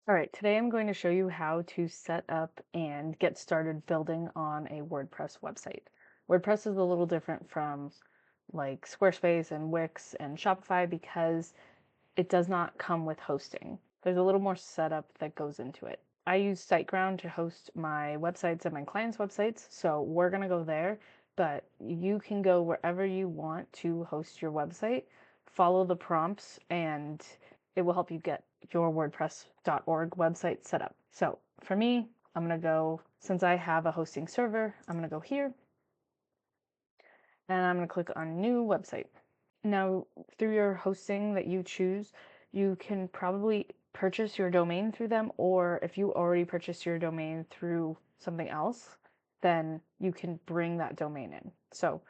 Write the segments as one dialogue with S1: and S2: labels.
S1: All right, today I'm going to show you how to set up and get started building on a WordPress website. WordPress is a little different from like Squarespace and Wix and Shopify because it does not come with hosting. There's a little more setup that goes into it. I use Siteground to host my websites and my clients' websites, so we're going to go there, but you can go wherever you want to host your website. Follow the prompts and it will help you get your WordPress.org website set up. So for me, I'm going to go, since I have a hosting server, I'm going to go here and I'm going to click on New Website. Now, through your hosting that you choose, you can probably purchase your domain through them, or if you already purchased your domain through something else, then you can bring that domain in. So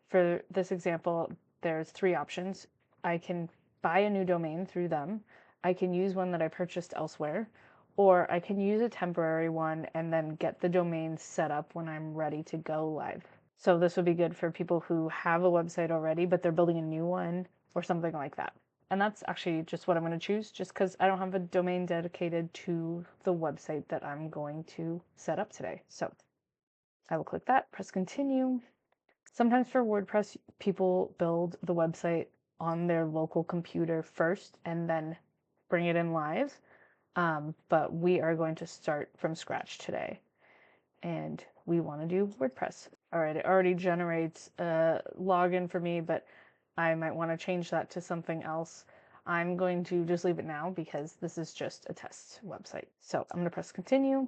S1: for this example, there's three options. I can buy a new domain through them. I can use one that I purchased elsewhere, or I can use a temporary one and then get the domain set up when I'm ready to go live. So this would be good for people who have a website already, but they're building a new one or something like that. And that's actually just what I'm going to choose, just because I don't have a domain dedicated to the website that I'm going to set up today. So I will click that, press continue. Sometimes for WordPress, people build the website on their local computer first and then bring it in live. But we are going to start from scratch today. And we want to do WordPress. All right, it already generates a login for me, but I might want to change that to something else. I'm going to just leave it now because this is just a test website. So I'm going to press continue.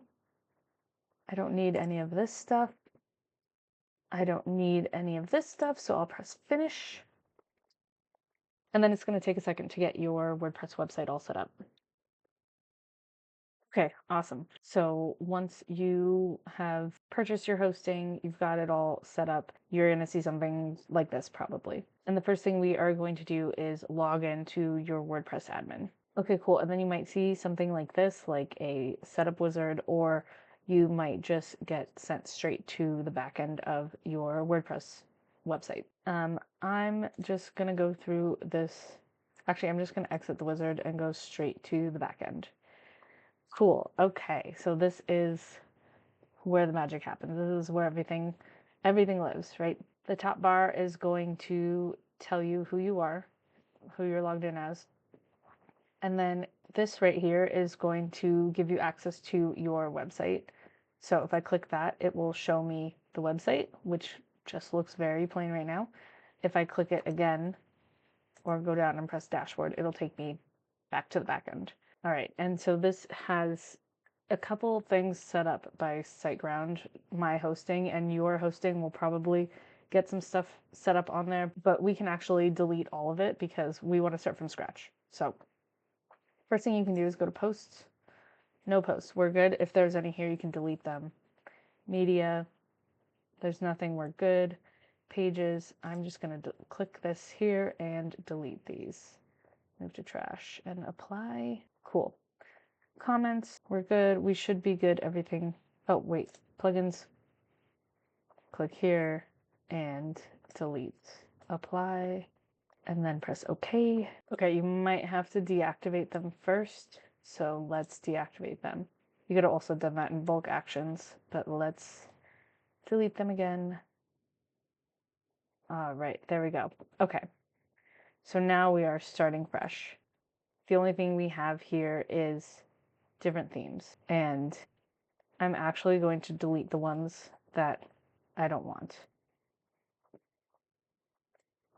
S1: I don't need any of this stuff. I don't need any of this stuff, so I'll press finish. And then it's going to take a second to get your WordPress website all set up. Okay, awesome. So once you have purchased your hosting, you've got it all set up, you're going to see something like this probably. And the first thing we are going to do is log into your WordPress admin. Okay, cool. And then you might see something like this, like a setup wizard, or you might just get sent straight to the back end of your WordPress website. I'm just going to go through this. Actually, I'm just going to exit the wizard and go straight to the back end. Cool. Okay, so this is where the magic happens. This is where everything lives, right? The top bar is going to tell you who you are, who you're logged in as. And then this right here is going to give you access to your website. So if I click that, it will show me the website, which just looks very plain right now. If I click it again or go down and press dashboard, it'll take me back to the back end. All right, and so this has a couple things set up by Siteground. My hosting and your hosting will probably get some stuff set up on there, but we can actually delete all of it because we want to start from scratch. So first thing you can do is go to posts. No posts, we're good. If there's any here, you can delete them. Media, there's nothing, we're good. Pages, I'm just gonna click this here and delete these. Move to trash and apply. Cool. Comments, we're good. We should be good. Everything. Oh, wait. Plugins. Click here and delete. Apply. And then press OK. Okay, you might have to deactivate them first. So let's deactivate them. You could have also done that in bulk actions, but let's delete them again. All right, there we go. Okay. So now we are starting fresh. The only thing we have here is different themes. And I'm actually going to delete the ones that I don't want.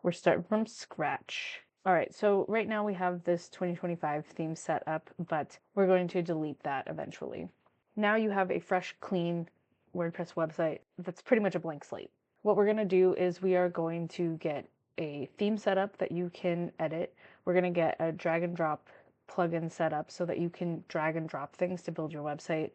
S1: We're starting from scratch. All right, so right now we have this 2025 theme set up, but we're going to delete that eventually. Now you have a fresh, clean WordPress website that's pretty much a blank slate. What we're going to do is we are going to get a theme set up that you can edit. We're going to get a drag and drop plugin set up so that you can drag and drop things to build your website.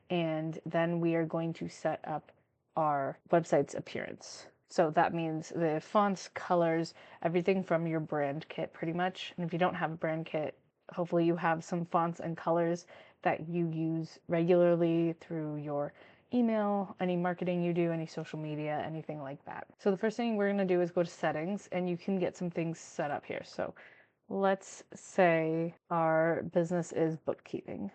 S1: And then we are going to set up our website's appearance. So that means the fonts, colors, everything from your brand kit pretty much. And if you don't have a brand kit, hopefully you have some fonts and colors that you use regularly through your email, any marketing you do, any social media, anything like that. So the first thing we're going to do is go to settings and you can get some things set up here. So let's say our business is bookkeeping.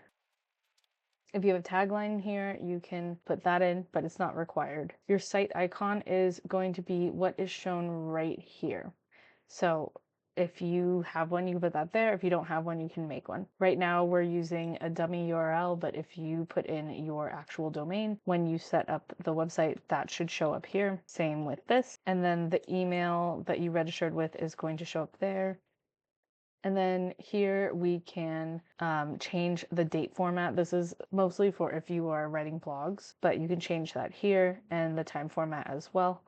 S1: If you have a tagline here, you can put that in, but it's not required. Your site icon is going to be what is shown right here. So if you have one, you can put that there. If you don't have one, you can make one. Right now we're using a dummy URL, but if you put in your actual domain, when you set up the website, that should show up here. Same with this. And then the email that you registered with is going to show up there. And then here we can change the date format. This is mostly for if you are writing blogs, but you can change that here and the time format as well.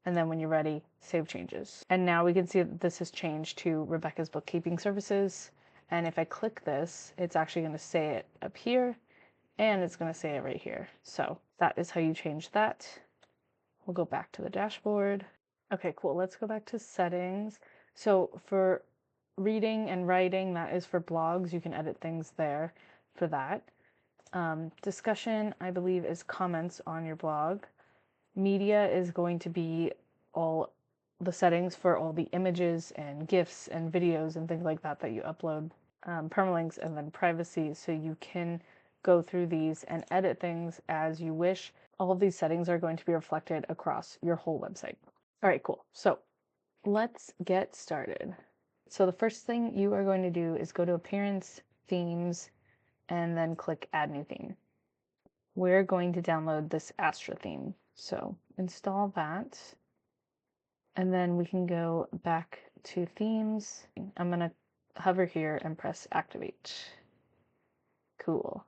S1: And then when you're ready, save changes. And now we can see that this has changed to Rebecca's Bookkeeping Services. And if I click this, it's actually going to say it up here and it's going to say it right here. So that is how you change that. We'll go back to the dashboard. Okay, cool. Let's go back to settings. So for reading and writing, that is for blogs. You can edit things there for that. Discussion, I believe, is comments on your blog. Media is going to be all the settings for all the images and GIFs and videos and things like that that you upload. Permalinks, and then privacy, so you can go through these and edit things as you wish. All of these settings are going to be reflected across your whole website. All right, cool. So let's get started. So the first thing you are going to do is go to Appearance, Themes, and then click Add New Theme. We're going to download this Astra theme. So install that. And then we can go back to Themes. I'm going to hover here and press Activate. Cool.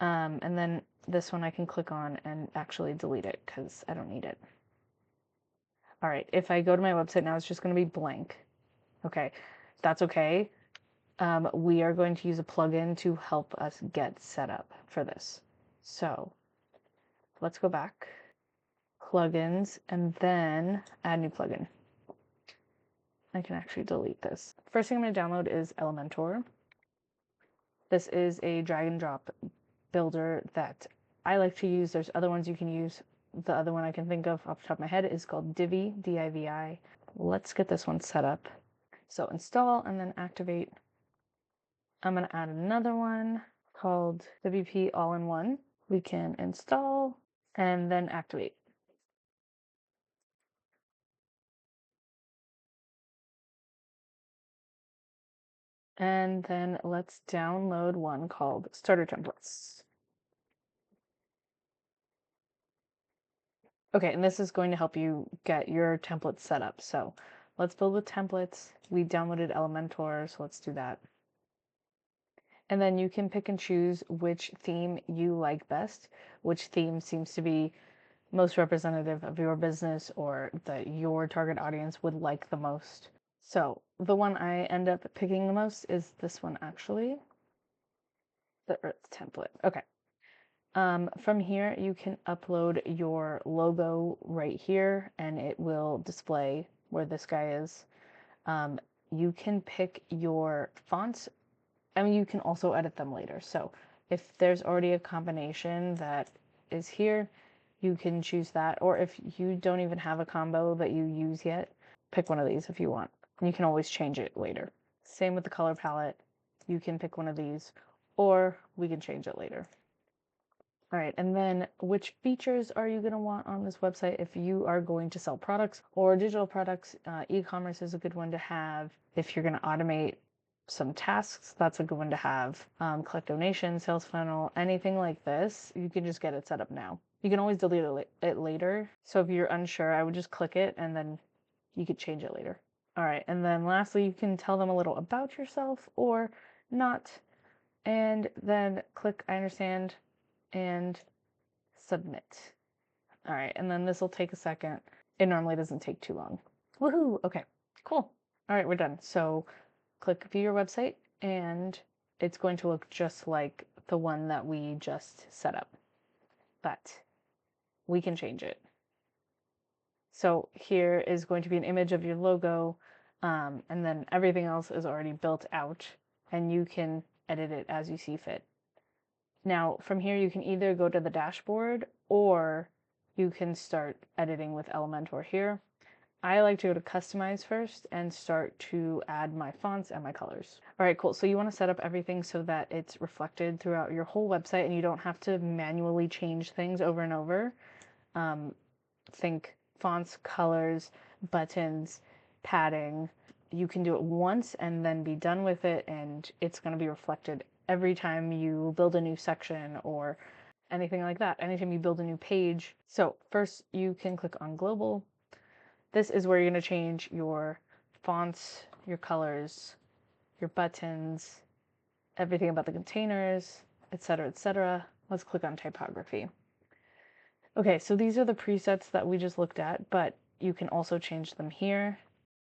S1: And then this one I can click on and actually delete it because I don't need it. All right, if I go to my website now, it's just going to be blank. Okay, that's okay. We are going to use a plugin to help us get set up for this. So let's go back, plugins, and then add new plugin. I can actually delete this. First thing I'm going to download is Elementor. This is a drag and drop builder that I like to use. There's other ones you can use. The other one I can think of off the top of my head is called Divi, D-I-V-I. Let's get this one set up. So install and then activate. I'm going to add another one called WP All-in-One. We can install and then activate. And then let's download one called Starter Templates. Okay, and this is going to help you get your templates set up. So let's build with templates. We downloaded Elementor, so let's do that. And then you can pick and choose which theme you like best, which theme seems to be most representative of your business or that your target audience would like the most. So the one I end up picking the most is this one, actually, the Earth template. Okay. From here, you can upload your logo right here and it will display where this guy is. You can pick your fonts. I mean, you can also edit them later. So if there's already a combination that is here, you can choose that. Or if you don't even have a combo that you use yet, pick one of these if you want. You can always change it later. Same with the color palette. You can pick one of these or we can change it later. All right, and then which features are you going to want on this website if you are going to sell products or digital products? E-commerce is a good one to have. If you're going to automate some tasks, that's a good one to have. Collect donations, sales funnel, anything like this, you can just get it set up now. You can always delete it later. So if you're unsure, I would just click it and then you could change it later. All right, and then lastly, you can tell them a little about yourself or not, and then click I understand and submit. All right, and then this will take a second. It normally doesn't take too long. Woohoo! Okay, cool. All right, we're done. So click view your website and it's going to look just like the one that we just set up, but we can change it. So here is going to be an image of your logo, and then everything else is already built out and you can edit it as you see fit. Now, from here, you can either go to the dashboard or you can start editing with Elementor here. I like to go to customize first and start to add my fonts and my colors. All right, cool. So you want to set up everything so that it's reflected throughout your whole website and you don't have to manually change things over and over. Think fonts, colors, buttons, padding. You can do it once and then be done with it, and it's going to be reflected every time you build a new section or anything like that, anytime you build a new page. So first you can click on global. This is where you're going to change your fonts, your colors, your buttons, everything about the containers, etc., etc. Let's click on typography. Okay, so these are the presets that we just looked at, but you can also change them here.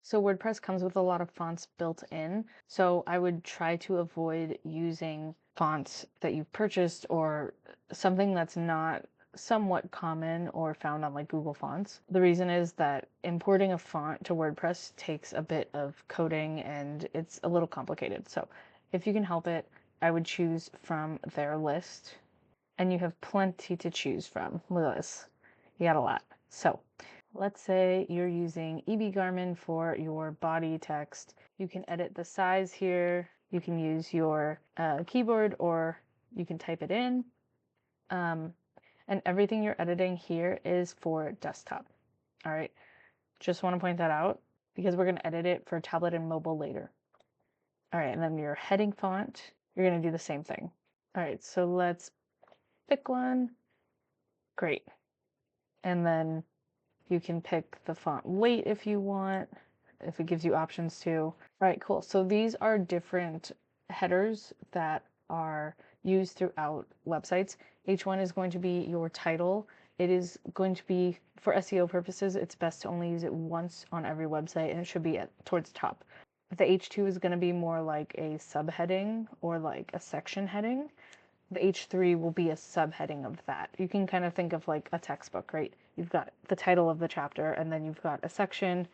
S1: So WordPress comes with a lot of fonts built in, so I would try to avoid using fonts that you've purchased or something that's not somewhat common or found on like Google Fonts. The reason is that importing a font to WordPress takes a bit of coding and it's a little complicated. So if you can help it, I would choose from their list. And you have plenty to choose from. Look at this. You got a lot. So let's say you're using EB Garmin for your body text. You can edit the size here. You can use your keyboard or you can type it in. And everything you're editing here is for desktop. All right. Just want to point that out because we're going to edit it for tablet and mobile later. All right. And then your heading font, you're going to do the same thing. All right. So let's pick one. Great. And then you can pick the font weight if you want, if it gives you options to. All right, cool. So these are different headers that are used throughout websites. H1 is going to be your title. It is going to be, for SEO purposes, it's best to only use it once on every website, and it should be towards the top. The H2 is going to be more like a subheading or like a section heading. The H3 will be a subheading of that. You can kind of think of like a textbook, right? You've got the title of the chapter, and then you've got a section,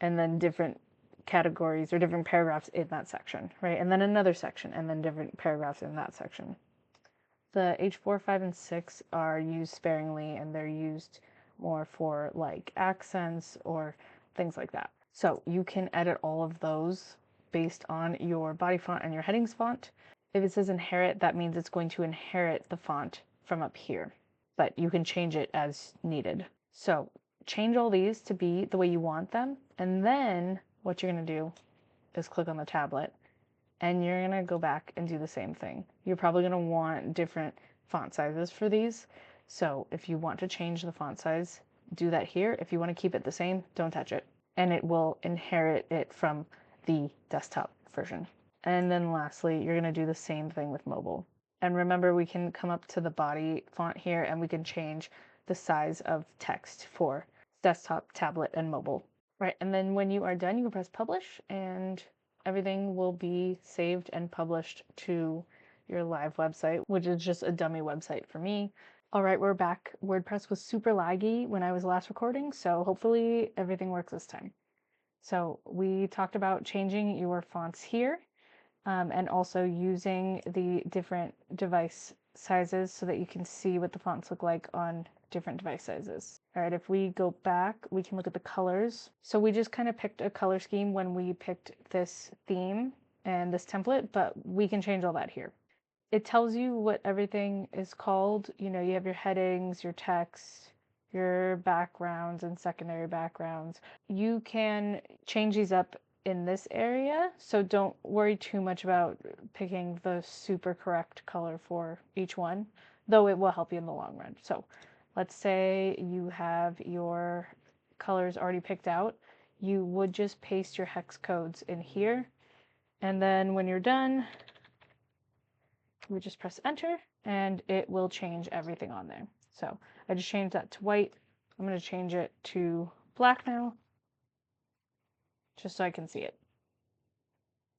S1: and then different categories or different paragraphs in that section, right? And then another section, and then different paragraphs in that section. The H4, 5, and 6 are used sparingly, and they're used more for like accents or things like that. So you can edit all of those based on your body font and your headings font. If it says inherit, that means it's going to inherit the font from up here, but you can change it as needed. So change all these to be the way you want them, and then what you're going to do is click on the tablet, and you're going to go back and do the same thing. You're probably going to want different font sizes for these. So if you want to change the font size, do that here. If you want to keep it the same, don't touch it, and it will inherit it from the desktop version. And then lastly, you're going to do the same thing with mobile. And remember, we can come up to the body font here and we can change the size of text for desktop, tablet, and mobile. Right, and then when you are done, you can press publish and everything will be saved and published to your live website, which is just a dummy website for me. All right, we're back. WordPress was super laggy when I was last recording, so hopefully everything works this time. So we talked about changing your fonts here. And also using the different device sizes so that you can see what the fonts look like on different device sizes. All right, if we go back, we can look at the colors. So we just kind of picked a color scheme when we picked this theme and this template, but we can change all that here. It tells you what everything is called. You know, you have your headings, your text, your backgrounds and secondary backgrounds. You can change these up in this area, so don't worry too much about picking the super correct color for each one, though it will help you in the long run. So let's say you have your colors already picked out. You would just paste your hex codes in here, and then when you're done, you would just press enter and it will change everything on there. So I just changed that to white. I'm going to change it to black now, just so I can see it.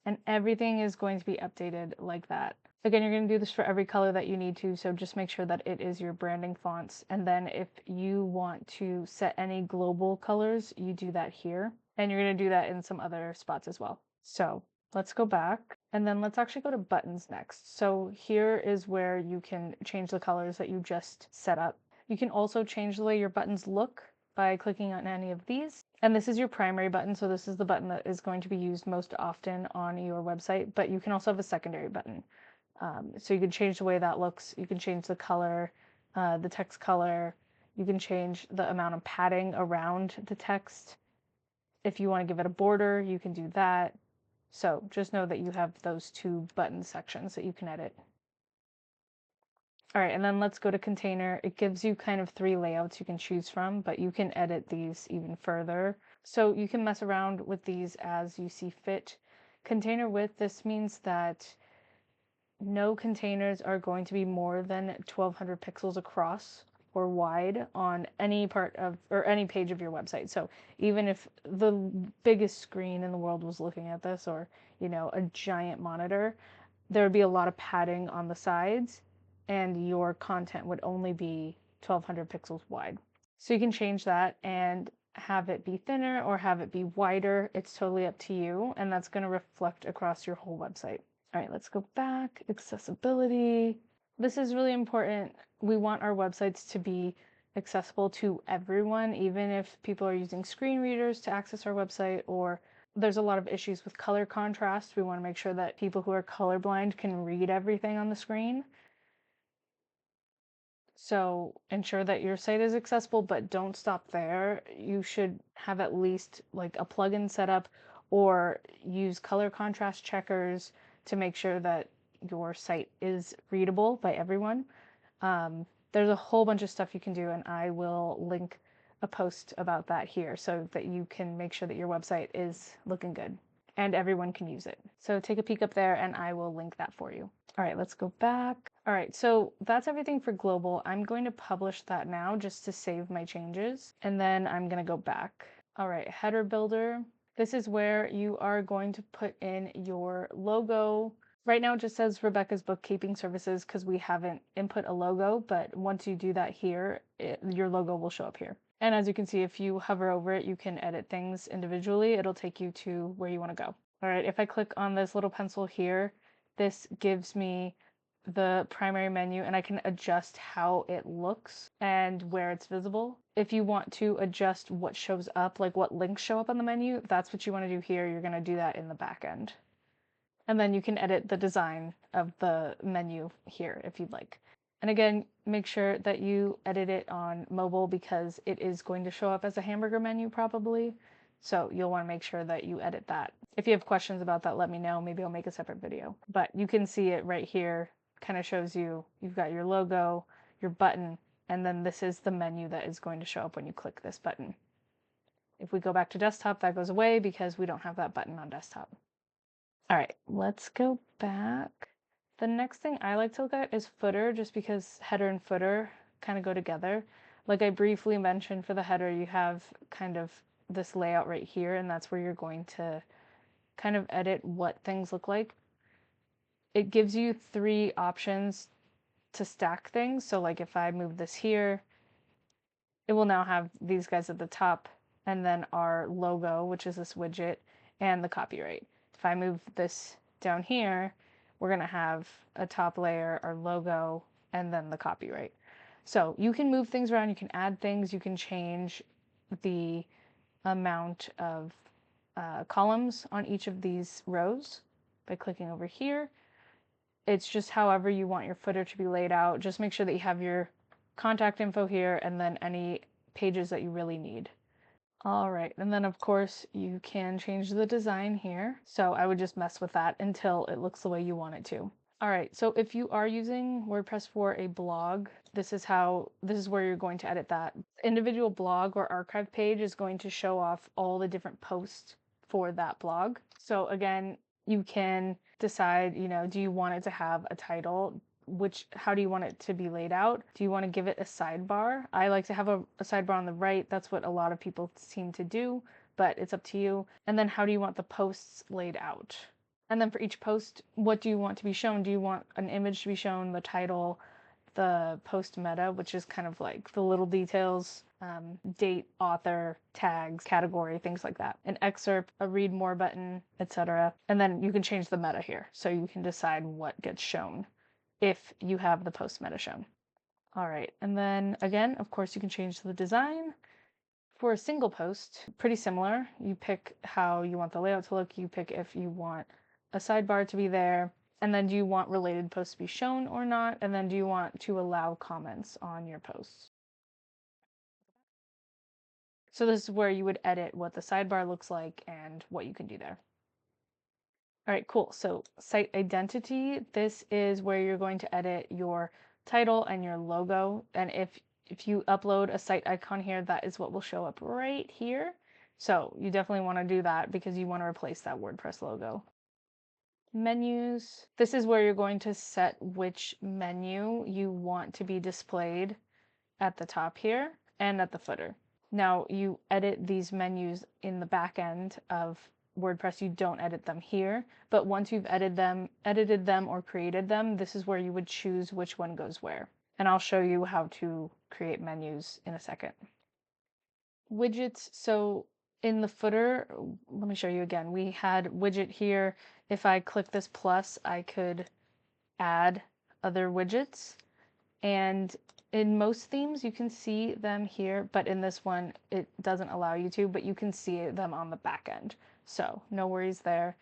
S1: And everything is going to be updated like that. Again, you're going to do this for every color that you need to, so just make sure that it is your branding fonts. And then if you want to set any global colors, you do that here. And you're going to do that in some other spots as well. So let's go back, and then let's actually go to buttons next. So here is where you can change the colors that you just set up. You can also change the way your buttons look by clicking on any of these. And this is your primary button, so this is the button that is going to be used most often on your website, but you can also have a secondary button. So you can change the way that looks, you can change the color, the text color, you can change the amount of padding around the text. If you want to give it a border, you can do that. So just know that you have those two button sections that you can edit. All right, and then let's go to container. It gives you kind of 3 layouts you can choose from, but you can edit these even further. So you can mess around with these as you see fit. Container width, this means that no containers are going to be more than 1200 pixels across or wide on any part of or any page of your website. So even if the biggest screen in the world was looking at this, or a giant monitor, there would be a lot of padding on the sides and your content would only be 1200 pixels wide. So you can change that and have it be thinner or have it be wider. It's totally up to you, and that's going to reflect across your whole website. All right, let's go back. Accessibility. This is really important. We want our websites to be accessible to everyone, even if people are using screen readers to access our website, or there's a lot of issues with color contrast. We want to make sure that people who are colorblind can read everything on the screen. So ensure that your site is accessible, but don't stop there. You should have at least like a plugin set up or use color contrast checkers to make sure that your site is readable by everyone. There's a whole bunch of stuff you can do, and I will link a post about that here so that you can make sure that your website is looking good and everyone can use it. So take a peek up there and I will link that for you. All right, let's go back. All right, so that's everything for global. I'm going to publish that now just to save my changes, and then I'm going to go back. All right, header builder. This is where you are going to put in your logo. Right now it just says Rebecca's Bookkeeping Services because we haven't input a logo, but once you do that here, your logo will show up here. And as you can see, if you hover over it, you can edit things individually. It'll take you to where you want to go. All right, if I click on this little pencil here, this gives me the primary menu, and I can adjust how it looks and where it's visible. If you want to adjust what shows up, like what links show up on the menu, that's what you want to do here. You're going to do that in the back end. And then you can edit the design of the menu here if you'd like. And again, make sure that you edit it on mobile because it is going to show up as a hamburger menu probably. So you'll want to make sure that you edit that. If you have questions about that, let me know. Maybe I'll make a separate video. But you can see it right here. Kind of shows you, you've got your logo, your button, and then this is the menu that is going to show up when you click this button. If we go back to desktop, that goes away because we don't have that button on desktop. All right, let's go back. The next thing I like to look at is footer, just because header and footer kind of go together. Like I briefly mentioned, for the header, you have kind of this layout right here, and that's where you're going to kind of edit what things look like. It gives you 3 options to stack things. So like if I move this here, it will now have these guys at the top, and then our logo, which is this widget, and the copyright. If I move this down here, we're going to have a top layer, our logo, and then the copyright. So you can move things around, you can add things, you can change the amount of columns on each of these rows by clicking over here. It's just however you want your footer to be laid out. Just make sure that you have your contact info here and then any pages that you really need. All right, and then of course you can change the design here. So I would just mess with that until it looks the way you want it to. All right, so if you are using WordPress for a blog, this is where you're going to edit that. Individual blog or archive page is going to show off all the different posts for that blog. So again, you can decide, do you want it to have a title? How do you want it to be laid out? Do you want to give it a sidebar? I like to have a sidebar on the right. That's what a lot of people seem to do, but it's up to you. And then how do you want the posts laid out? And then for each post, what do you want to be shown? Do you want an image to be shown, the title, the post meta, which is kind of like the little details, date, author, tags, category, things like that. An excerpt, a read more button, etc. And then you can change the meta here. So you can decide what gets shown if you have the post meta shown. All right, and then again, of course, you can change the design. For a single post, pretty similar. You pick how you want the layout to look, you pick if you want a sidebar to be there, and then do you want related posts to be shown or not, and then do you want to allow comments on your posts. So this is where you would edit what the sidebar looks like and what you can do there. All right, cool. So site identity, this is where you're going to edit your title and your logo. And if you upload a site icon here, that is what will show up right here. So you definitely want to do that because you want to replace that WordPress logo. Menus, this is where you're going to set which menu you want to be displayed at the top here and at the footer. Now you edit these menus in the back end of WordPress. You don't edit them here, but once you've edited them or created them, this is where you would choose which one goes where. And I'll show you how to create menus in a second. Widgets, so in the footer, let me show you again. We had widget here. If I click this plus, I could add other widgets. And in most themes, you can see them here, but in this one, it doesn't allow you to, but you can see them on the back end. So no worries there.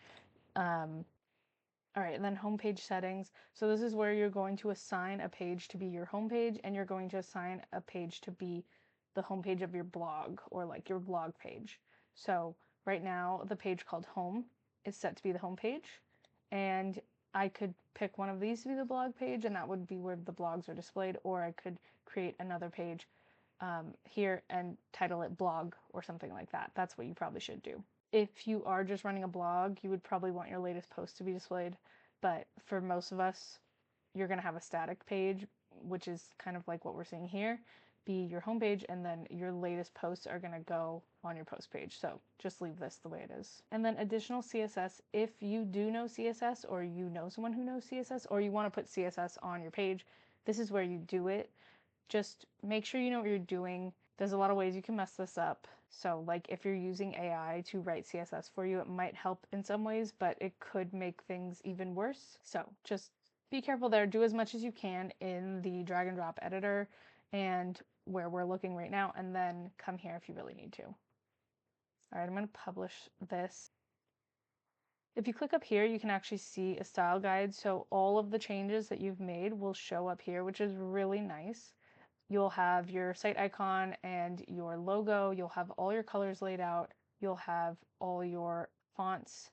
S1: All right, and then homepage settings. So this is where you're going to assign a page to be your homepage, and you're going to assign a page to be the homepage of your blog or like your blog page. So right now, the page called home is set to be the homepage, and I could pick one of these to be the blog page, and that would be where the blogs are displayed, or I could create another page here and title it blog or something like that. That's what you probably should do. If you are just running a blog, you would probably want your latest post to be displayed, but for most of us, you're going to have a static page, which is kind of like what we're seeing here, be your homepage, and then your latest posts are going to go on your post page. So just leave this the way it is. And then additional CSS, if you do know CSS or you know someone who knows CSS or you want to put CSS on your page, this is where you do it. Just make sure you know what you're doing. There's a lot of ways you can mess this up. So like if you're using AI to write CSS for you, it might help in some ways, but it could make things even worse. So just be careful there. Do as much as you can in the drag and drop editor and where we're looking right now, and then come here if you really need to. All right, I'm going to publish this. If you click up here, you can actually see a style guide. So all of the changes that you've made will show up here, which is really nice. You'll have your site icon and your logo. You'll have all your colors laid out. You'll have all your fonts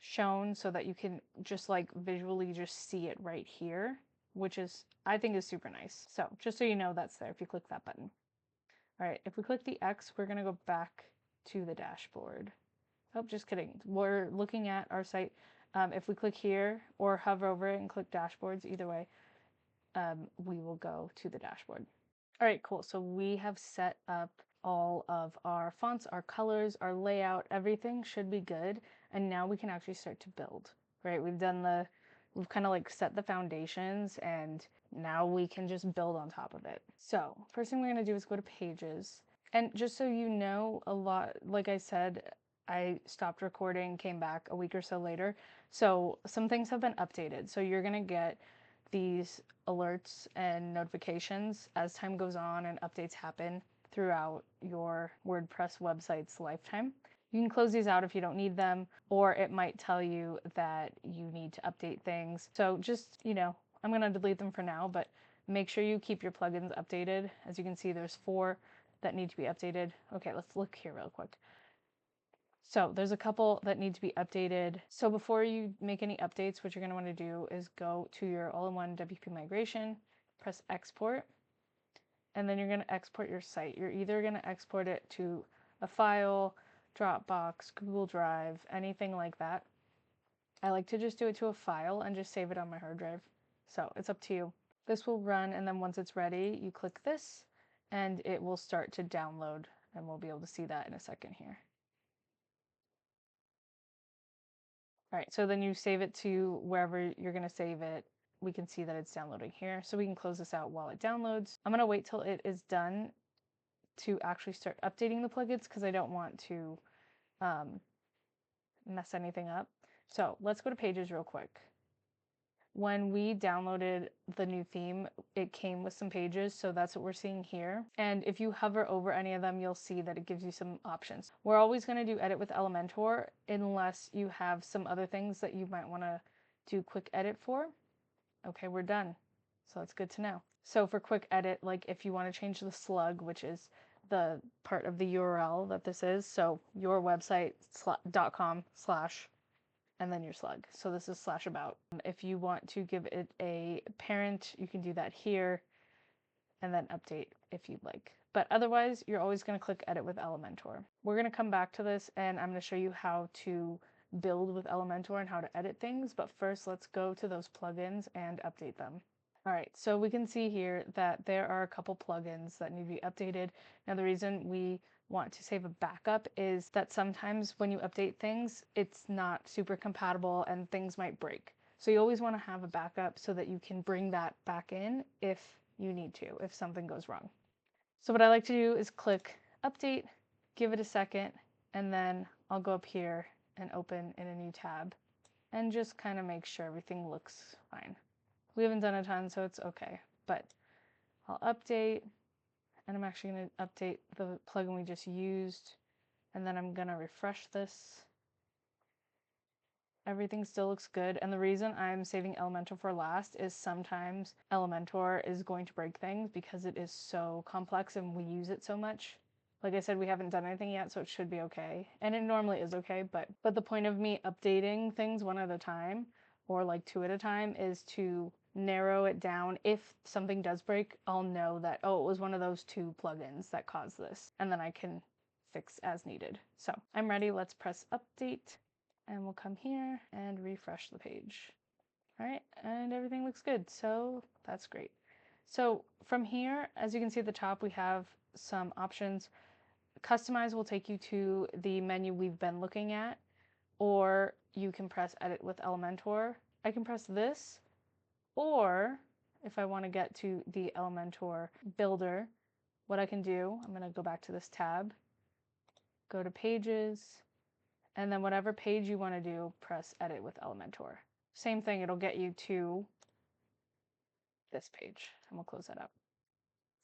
S1: shown so that you can just like visually just see it right here, which is, I think, is super nice. So just so you know, that's there if you click that button. All right, if we click the X, we're gonna go back to the dashboard. Oh, just kidding. We're looking at our site. If we click here or hover over it and click dashboards, either way, we will go to the dashboard. All right, cool. So we have set up all of our fonts, our colors, our layout, everything should be good. And now we can actually start to build, right? We've kind of like set the foundations and now we can just build on top of it. So first thing we're gonna do is go to pages. And just so you know, a lot, like I said, I stopped recording, came back a week or so later. So some things have been updated. So you're gonna get these alerts and notifications as time goes on and updates happen throughout your WordPress website's lifetime. You can close these out if you don't need them, or it might tell you that you need to update things. So just, I'm going to delete them for now, but make sure you keep your plugins updated. As you can see, there's 4 that need to be updated. Okay, let's look here real quick. So there's a couple that need to be updated. So before you make any updates, what you're going to want to do is go to your all-in-one WP migration, press export, and then you're going to export your site. You're either going to export it to a file, Dropbox, Google Drive, anything like that. I like to just do it to a file and just save it on my hard drive. So it's up to you. This will run, and then once it's ready, you click this and it will start to download, and we'll be able to see that in a second here. All right, so then you save it to wherever you're going to save it. We can see that it's downloading here, so we can close this out while it downloads. I'm going to wait till it is done to actually start updating the plugins because I don't want to mess anything up. So let's go to pages real quick. When we downloaded the new theme, it came with some pages, so that's what we're seeing here. And if you hover over any of them, you'll see that it gives you some options. We're always going to do edit with Elementor unless you have some other things that you might want to do quick edit for. Okay, we're done. So that's good to know. So for quick edit, like if you want to change the slug, which is the part of the URL that this is, so your website.com/ and then your slug. So this is /about. If you want to give it a parent, you can do that here and then update if you'd like. But otherwise, you're always going to click edit with Elementor. We're going to come back to this and I'm going to show you how to build with Elementor and how to edit things. But first, let's go to those plugins and update them. All right, so we can see here that there are a couple plugins that need to be updated. Now, the reason we want to save a backup is that sometimes when you update things, it's not super compatible and things might break. So you always want to have a backup so that you can bring that back in if you need to, if something goes wrong. So what I like to do is click update, give it a second, and then I'll go up here and open in a new tab and just kind of make sure everything looks fine. We haven't done a ton, so it's okay, but I'll update, and I'm actually going to update the plugin we just used, and then I'm going to refresh this. Everything still looks good, and the reason I'm saving Elementor for last is sometimes Elementor is going to break things because it is so complex and we use it so much. Like I said, we haven't done anything yet, so it should be okay. And it normally is okay, but the point of me updating things one at a time, or like two at a time, is to narrow it down. If something does break, I'll know that, oh, it was one of those two plugins that caused this, and then I can fix as needed. So I'm ready. Let's press update, and we'll come here and refresh the page. All right, and everything looks good, so that's great. So from here, as you can see at the top, we have some options. Customize will take you to the menu we've been looking at, or you can press edit with Elementor. I can press this, or if I want to get to the Elementor builder, what I can do, I'm going to go back to this tab, go to pages, and then whatever page you want to do, press edit with Elementor. Same thing, it'll get you to this page, and we'll close that up.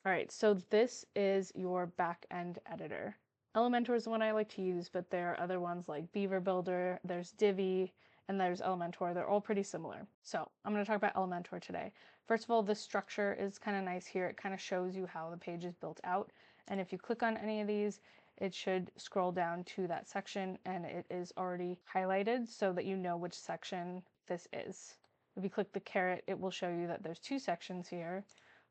S1: All right, so this is your backend editor. Elementor is the one I like to use, but there are other ones like Beaver Builder, there's Divi, and there's Elementor. They're all pretty similar. So I'm going to talk about Elementor today. First of all, the structure is kind of nice here. It kind of shows you how the page is built out. And if you click on any of these, it should scroll down to that section, and it is already highlighted so that you know which section this is. If you click the caret, it will show you that there's two sections here.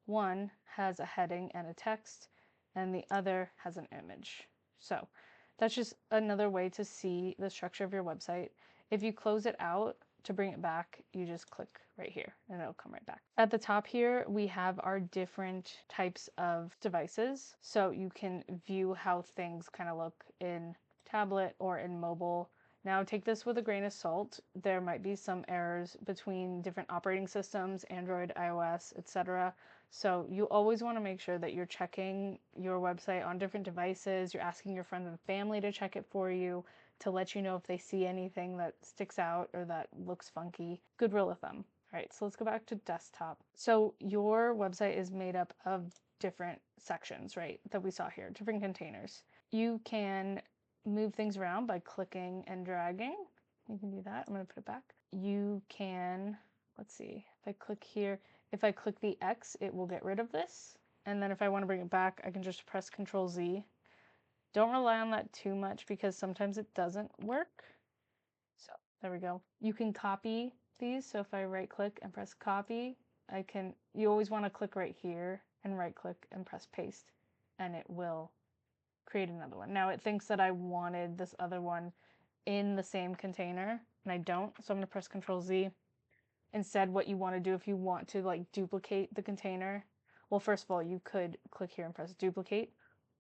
S1: One has a heading and a text, and the other has an image. So that's just another way to see the structure of your website. If you close it out to bring it back, you just click right here and it'll come right back. At the top here, we have our different types of devices. So you can view how things kind of look in tablet or in mobile. Now take this with a grain of salt. There might be some errors between different operating systems, Android, iOS, etc. So you always want to make sure that you're checking your website on different devices. You're asking your friends and family to check it for you, to let you know if they see anything that sticks out or that looks funky. Good rule of thumb. All right, so let's go back to desktop. So your website is made up of different sections, right, that we saw here, different containers. You can move things around by clicking and dragging. You can do that. I'm going to put it back. You can, let's see, if I click here, if I click the X, it will get rid of this. And then if I want to bring it back, I can just press Control Z. Don't rely on that too much because sometimes it doesn't work. So there we go. You can copy these. So if I right click and press copy, you always want to click right here and right click and press paste, and it will create another one. Now it thinks that I wanted this other one in the same container, and I don't, so I'm going to press Control Z. Instead, what you want to do if you want to like duplicate the container, well, first of all, you could click here and press duplicate,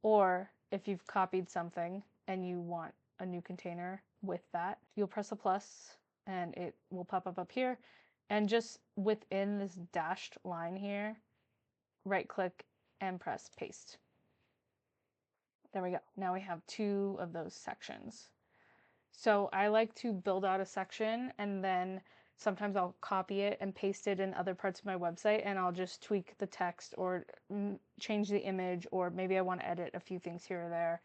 S1: or if you've copied something and you want a new container with that, you'll press a plus and it will pop up here, and just within this dashed line here, right click and press paste. There we go. Now we have two of those sections. So I like to build out a section and then Sometimes I'll copy it and paste it in other parts of my website, and I'll just tweak the text or change the image, or maybe I want to edit a few things here or there.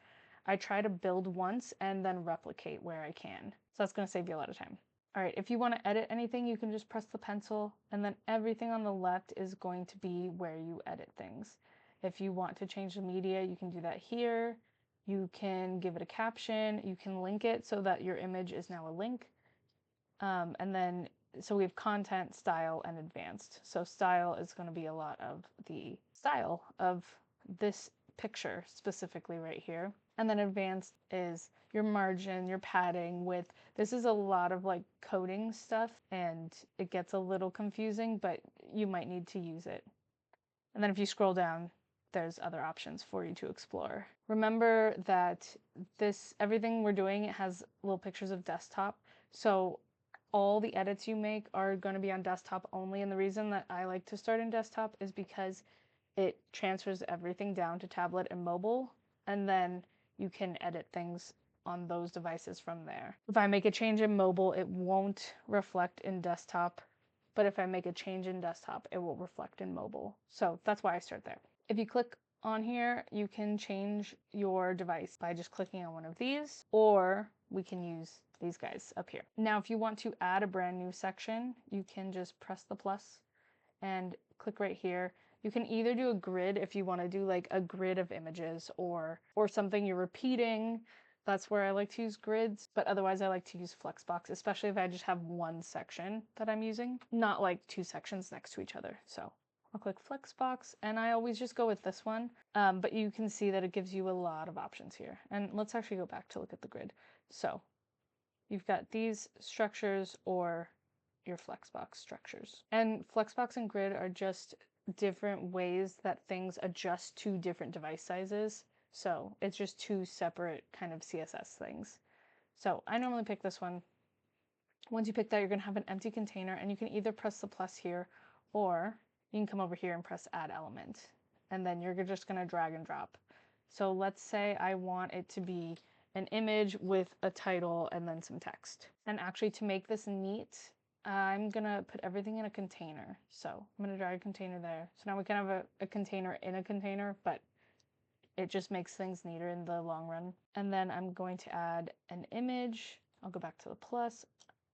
S1: I try to build once and then replicate where I can. So that's going to save you a lot of time. All right, if you want to edit anything, you can just press the pencil, and then everything on the left is going to be where you edit things. If you want to change the media, you can do that here. You can give it a caption. You can link it so that your image is now a link. And then, so we have content, style, and advanced. So style is going to be a lot of the style of this picture specifically right here. And then advanced is your margin, your padding, width. This is a lot of like coding stuff, and it gets a little confusing, but you might need to use it. And then if you scroll down, there's other options for you to explore. Remember that everything we're doing, it has little pictures of desktop. So all the edits you make are going to be on desktop only. And the reason that I like to start in desktop is because it transfers everything down to tablet and mobile, and then you can edit things on those devices from there. If I make a change in mobile, it won't reflect in desktop, but if I make a change in desktop, it will reflect in mobile. So that's why I start there. If you click on here, you can change your device by just clicking on one of these, or we can use these guys up here. Now, if you want to add a brand new section, you can just press the plus and click right here. You can either do a grid if you want to do like a grid of images or something you're repeating. That's where I like to use grids, but otherwise I like to use Flexbox, especially if I just have one section that I'm using, not like two sections next to each other. So I'll click Flexbox, and I always just go with this one, but you can see that it gives you a lot of options here. And let's actually go back to look at the grid. So you've got these structures or your Flexbox structures. And Flexbox and grid are just different ways that things adjust to different device sizes. So it's just two separate kind of CSS things. So I normally pick this one. Once you pick that, you're going to have an empty container, and you can either press the plus here, or you can come over here and press add element. And then you're just going to drag and drop. So let's say I want it to be an image with a title and then some text. And actually, to make this neat, I'm gonna put everything in a container. So I'm gonna drag a container there. So now we can have a container in a container, but it just makes things neater in the long run. And then I'm going to add an image. I'll go back to the plus.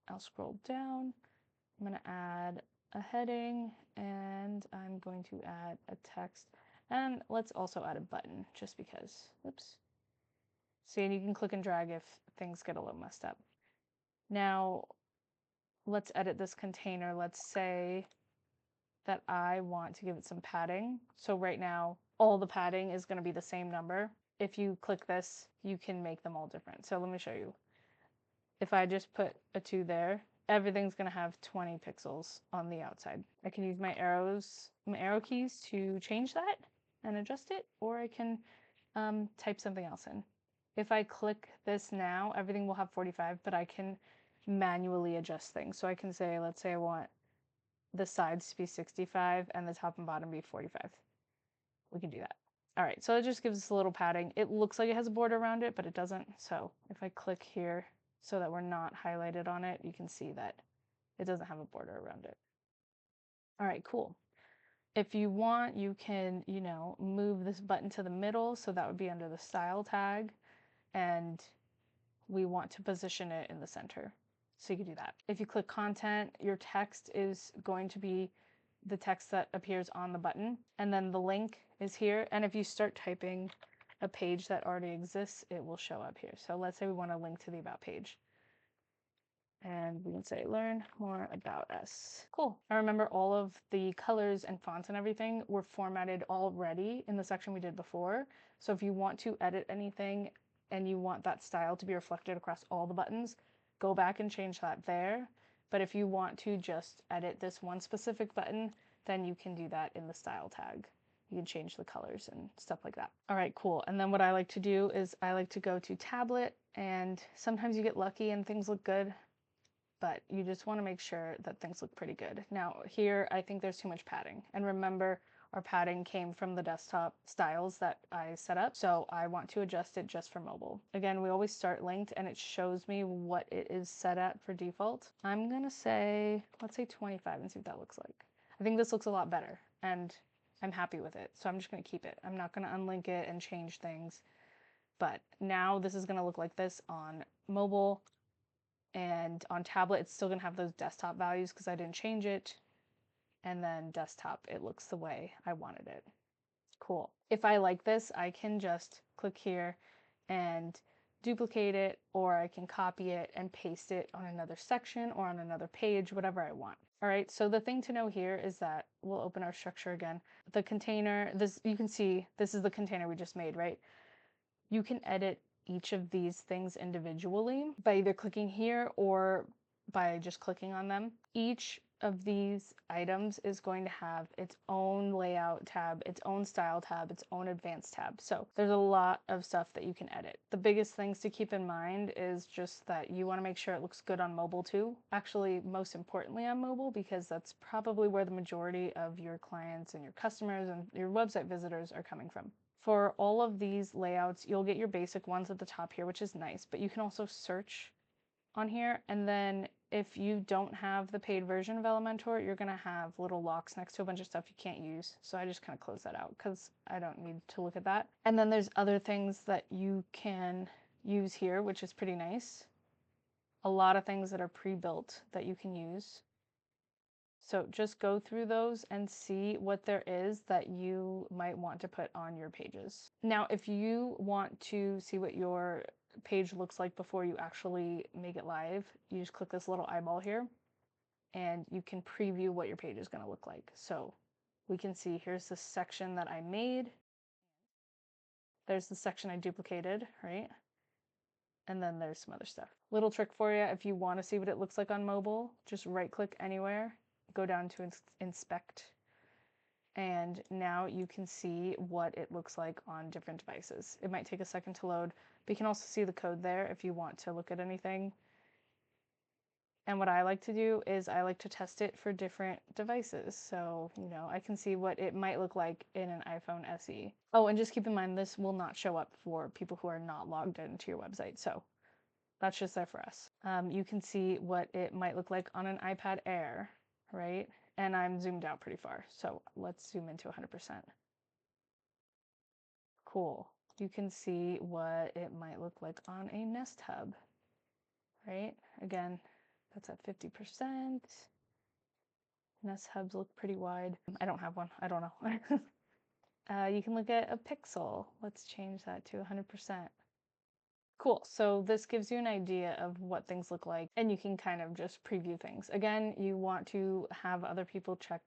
S1: I'll scroll down. I'm gonna add a heading, and I'm going to add a text. And let's also add a button just because. Oops. See, and you can click and drag if things get a little messed up. Now, let's edit this container. Let's say that I want to give it some padding. So right now, all the padding is going to be the same number. If you click this, you can make them all different. So let me show you. If I just put a 2 there, everything's going to have 20 pixels on the outside. I can use my arrow keys to change that and adjust it, or I can type something else in. If I click this now, everything will have 45, but I can manually adjust things. So I can say, let's say I want the sides to be 65 and the top and bottom be 45. We can do that. All right, so it just gives us a little padding. It looks like it has a border around it, but it doesn't. So if I click here so that we're not highlighted on it, you can see that it doesn't have a border around it. All right, cool. If you want, you can, move this button to the middle. So that would be under the style tag. And we want to position it in the center. So you can do that. If you click content, your text is going to be the text that appears on the button. And then the link is here. And if you start typing a page that already exists, it will show up here. So let's say we want to link to the about page. And we can say, learn more about us. Cool. I remember all of the colors and fonts and everything were formatted already in the section we did before. So if you want to edit anything and you want that style to be reflected across all the buttons, go back and change that there. But if you want to just edit this one specific button, then you can do that in the style tag. You can change the colors and stuff like that. All right, cool. And then what I like to do is I like to go to tablet, and sometimes you get lucky and things look good, but you just want to make sure that things look pretty good. Now here, I think there's too much padding. And remember, our padding came from the desktop styles that I set up, so I want to adjust it just for mobile. Again, we always start linked and it shows me what it is set at for default. I'm gonna say, let's say 25 and see what that looks like. I think this looks a lot better and I'm happy with it, so I'm just gonna keep it. I'm not gonna unlink it and change things, but now this is gonna look like this on mobile, and on tablet it's still gonna have those desktop values because I didn't change it. And then desktop, it looks the way I wanted it. Cool. If I like this, I can just click here and duplicate it, or I can copy it and paste it on another section or on another page, whatever I want. All right, so the thing to know here is that we'll open our structure again. The container, this, you can see this is the container we just made, right? You can edit each of these things individually by either clicking here or by just clicking on them. Each of these items is going to have its own layout tab, its own style tab, its own advanced tab. So there's a lot of stuff that you can edit. The biggest things to keep in mind is just that you want to make sure it looks good on mobile too. Actually, most importantly on mobile, because that's probably where the majority of your clients and your customers and your website visitors are coming from. For all of these layouts, you'll get your basic ones at the top here, which is nice, but you can also search on here. And then if you don't have the paid version of Elementor, you're going to have little locks next to a bunch of stuff you can't use. So I just kind of close that out because I don't need to look at that. And then there's other things that you can use here, which is pretty nice. A lot of things that are pre-built that you can use. So just go through those and see what there is that you might want to put on your pages. Now, if you want to see what your page looks like before you actually make it live, you just click this little eyeball here and you can preview what your page is going to look like. So we can see here's the section that I made. There's the section I duplicated, right? And then there's some other stuff. Little trick for you, if you want to see what it looks like on mobile, just right click anywhere, go down to inspect, and now you can see what it looks like on different devices. It might take a second to load, but you can also see the code there if you want to look at anything. And what I like to do is I like to test it for different devices. So, you know, I can see what it might look like in an iPhone SE. Oh, and just keep in mind, this will not show up for people who are not logged into your website. So that's just there for us. You can see what it might look like on an iPad Air, right? And I'm zoomed out pretty far. So let's zoom into 100%. Cool. You can see what it might look like on a Nest Hub, right? Again, that's at 50%. Nest Hubs look pretty wide. I don't have one. I don't know. You can look at a Pixel. Let's change that to 100%. Cool, so this gives you an idea of what things look like, and you can kind of just preview things. Again, you want to have other people check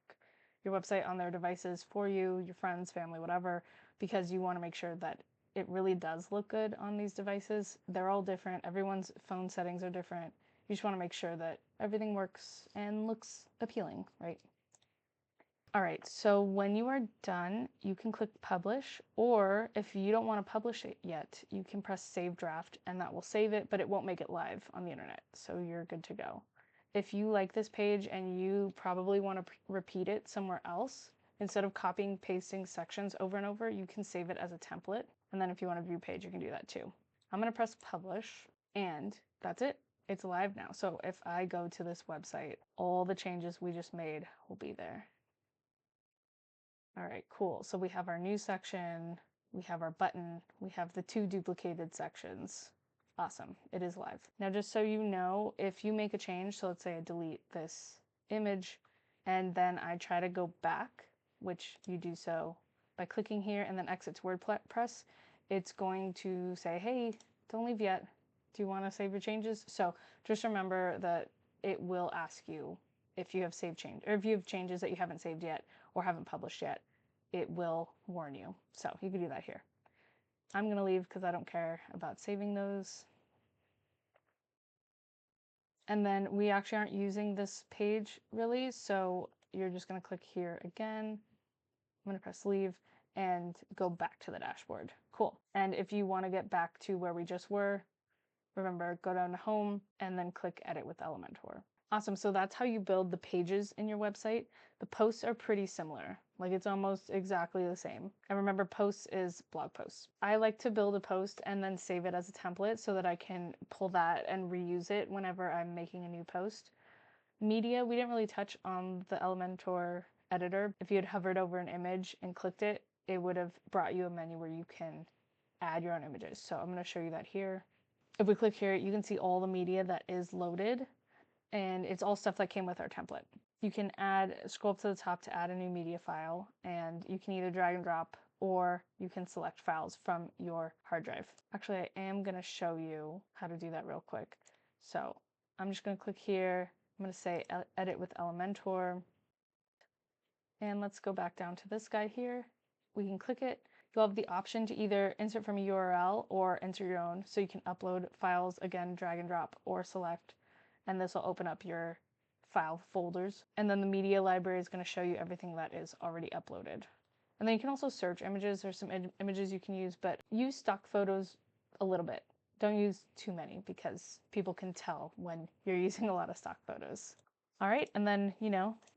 S1: your website on their devices for you, your friends, family, whatever, because you want to make sure that it really does look good on these devices. They're all different. Everyone's phone settings are different. You just want to make sure that everything works and looks appealing, right? All right, so when you are done, you can click publish, or if you don't want to publish it yet, you can press save draft and that will save it, but it won't make it live on the internet, so you're good to go. If you like this page and you probably want to repeat it somewhere else, instead of copying, pasting sections over and over, you can save it as a template. And then if you want to view page, you can do that too. I'm going to press publish, and that's it. It's live now. So if I go to this website, all the changes we just made will be there. All right, cool. So we have our news section, we have our button, we have the 2 duplicated sections. Awesome, it is live. Now, just so you know, if you make a change, so let's say I delete this image and then I try to go back, which you do so by clicking here and then exit to WordPress, it's going to say, hey, don't leave yet. Do you want to save your changes? So just remember that it will ask you if you have saved change, or if you have changes that you haven't saved yet or haven't published yet, it will warn you. So you can do that here. I'm going to leave because I don't care about saving those. And then we actually aren't using this page really, so you're just going to click here again. I'm going to press leave and go back to the dashboard. Cool. And if you want to get back to where we just were, remember, go down to home and then click edit with Elementor. Awesome. So that's how you build the pages in your website. The posts are pretty similar. Like it's almost exactly the same. And remember, posts is blog posts. I like to build a post and then save it as a template so that I can pull that and reuse it whenever I'm making a new post. Media, we didn't really touch on the Elementor editor. If you had hovered over an image and clicked it, it would have brought you a menu where you can add your own images. So I'm going to show you that here. If we click here, you can see all the media that is loaded, and it's all stuff that came with our template. You can scroll up to the top to add a new media file, and you can either drag and drop or you can select files from your hard drive. Actually, I am going to show you how to do that real quick. So I'm just going to click here. I'm going to say edit with Elementor. And let's go back down to this guy here. We can click it. You'll have the option to either insert from a URL or insert your own. So you can upload files, again, drag and drop or select, and this will open up your file folders. And then the media library is going to show you everything that is already uploaded. And then you can also search images. There's some images you can use, but use stock photos a little bit. Don't use too many because people can tell when you're using a lot of stock photos. All right, and then,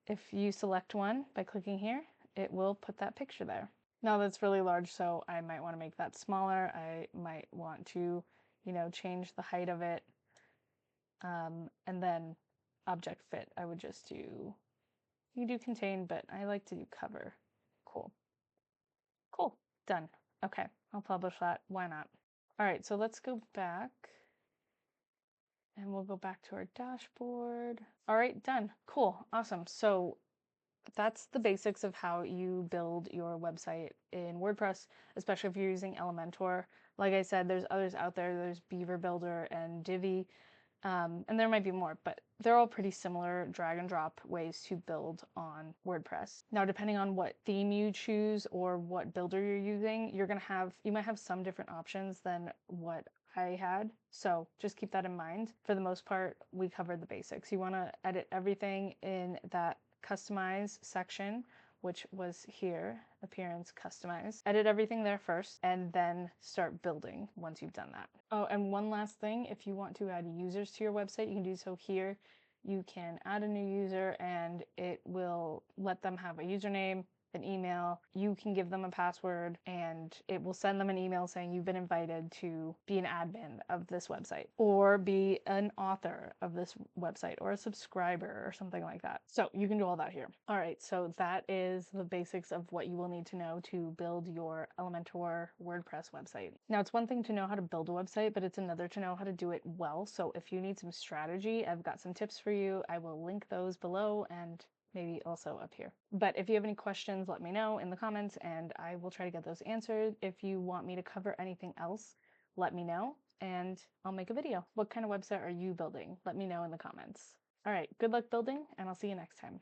S1: if you select one by clicking here, it will put that picture there. Now that's really large, so I might want to make that smaller. I might want to, change the height of it. And then object fit, I would just do, you can do contain, but I like to do cover. Cool. Cool, done. Okay, I'll publish that. Why not? All right, so let's go back. And we'll go back to our dashboard. All right, done. Cool, awesome. So that's the basics of how you build your website in WordPress, especially if you're using Elementor. Like I said, there's others out there. There's Beaver Builder and Divi, and there might be more, but they're all pretty similar drag and drop ways to build on WordPress. Now, depending on what theme you choose or what builder you're using, you might have some different options than what I had. So just keep that in mind. For the most part, we covered the basics. You want to edit everything in that customize section, which was here, appearance customize. Edit everything there first and then start building once you've done that. Oh, and one last thing, if you want to add users to your website, you can do so here. You can add a new user and it will let them have a username, an email. You can give them a password and it will send them an email saying you've been invited to be an admin of this website or be an author of this website or a subscriber or something like that. So you can do all that here. All right, so that is the basics of what you will need to know to build your Elementor WordPress website. Now, it's one thing to know how to build a website, but it's another to know how to do it well. So if you need some strategy, I've got some tips for you. I will link those below and maybe also up here. But if you have any questions, let me know in the comments and I will try to get those answered. If you want me to cover anything else, let me know and I'll make a video. What kind of website are you building? Let me know in the comments. All right, good luck building and I'll see you next time.